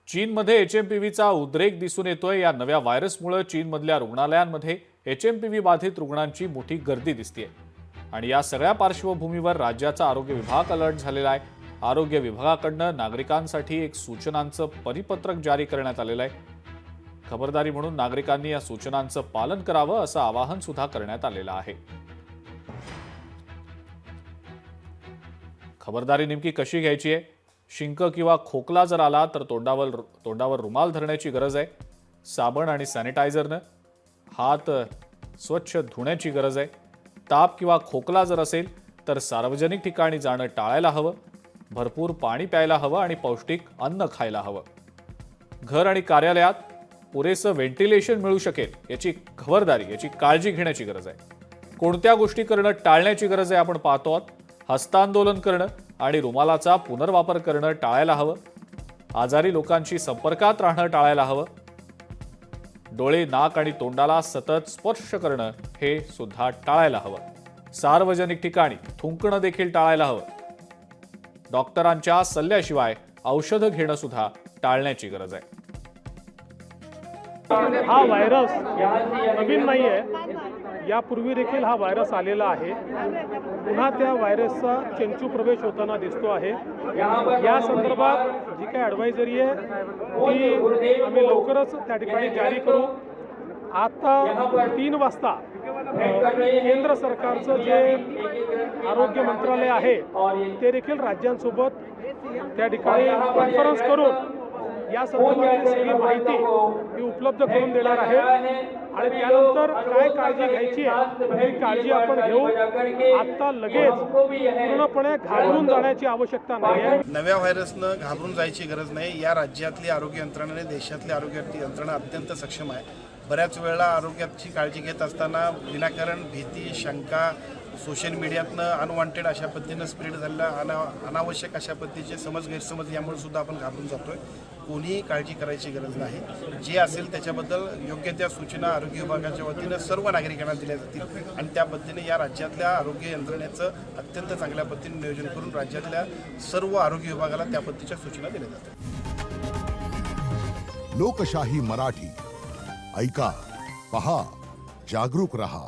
चीनमध्ये एचएमपीव्हीचा उद्रेक दिसून येतोय। या नव्या व्हायरसमुळे चीनमधल्या रुग्णालयांमध्ये एचएमपीव्ही बाधित रुग्णांची मोठी गर्दी दिसतेय आणि या सगळ्या पार्श्वभूमीवर राज्याचा आरोग्य विभाग अलर्ट झालेला आहे। आरोग्य विभागाकडून नागरिकांसाठी एक सूचनांचं परिपत्रक जारी करण्यात आलेलं आहे। खबरदारी म्हणून नागरिकांनी या सूचनांचं पालन करावं असं आवाहन सुद्धा करण्यात आलेलं आहे। खबरदारी नेमकी कशी घ्यायची आहे? शिंक किंवा खोकला जर आला तर तोंडावर रुमाल धरण्याची गरज आहे। साबण आणि सॅनिटायझरनं हात स्वच्छ धुण्याची गरज आहे। ताप किंवा खोकला जर असेल तर सार्वजनिक ठिकाणी जाणं टाळायला हवं। भरपूर पाणी प्यायला हवं आणि पौष्टिक अन्न खायला हवं। घर आणि कार्यालयात पुरेसं व्हेंटिलेशन मिळू शकेल याची खबरदारी, याची काळजी घेण्याची गरज आहे। कोणत्या गोष्टी करणं टाळण्याची गरज आहे आपण पाहतो आहोत। हस्तांदोलन करणं आणि रुमालाचा पुनर्वापर करणं टाळायला हवं। आजारी लोकांशी संपर्कात राहणं टाळायला हवं। डोळे, नाक आणि तोंडाला सतत स्पर्श करणं हे सुद्धा टाळायला हवं। सार्वजनिक ठिकाणी थुंकणं देखील टाळायला हवं। डॉक्टरांच्या सल्ल्याशिवाय औषधं घेणं सुद्धा टाळण्याची गरज आहे। हा व्हायरस नवीन नाही आहे। यापूर्वी देखील हा व्हायरस आलेला आहे। पुन्हा त्या व्हायरसचा चेंचू प्रवेश होताना दिसतो आहे। या संदर्भात जी काही ॲडवायझरी आहे ती आम्ही लवकरच त्या ठिकाणी जारी करू। आता 3 वाजता केंद्र सरकारचं जे आरोग्य मंत्रालय आहे ते देखील राज्यांसोबत त्या ठिकाणी कॉन्फरन्स करून या संदर्भातली सगळी माहिती ही उपलब्ध करून देणार आहे आणि त्यानंतर काय काळजी घ्यायची आहे ही काळजी आपण घेऊ। आता लगेच पूर्णपणे घाबरून जाण्याची आवश्यकता नाही आहे। नव्या व्हायरसनं घाबरून जायची गरज नाही। या राज्यातली आरोग्य यंत्रणा आणि देशातली आरोग्य यंत्रणा अत्यंत सक्षम आहे। बऱ्याच वेळेला आरोग्याची काळजी घेत असताना विनाकारण भीती, शंका, सोशल मीडियातनं अनवॉन्टेड अशा पद्धतीनं स्प्रेड झालेला अनावश्यक अशा पद्धतीचे गैरसमज यामुळे सुद्धा आपण घाबरून जातोय। कोणीही काळजी करायची गरज नाही। जे असेल त्याच्याबद्दल योग्य त्या सूचना आरोग्य विभागाच्या वतीनं सर्व नागरिकांना दिल्या जातील आणि त्या पद्धतीने या राज्यातल्या आरोग्य यंत्रणेचं अत्यंत चांगल्या पद्धतीने नियोजन करून राज्यातल्या सर्व आरोग्य विभागाला त्या पद्धतीच्या सूचना दिल्या जातात। लोकशाही मराठी ऐका, पहा, जागरूक रहा।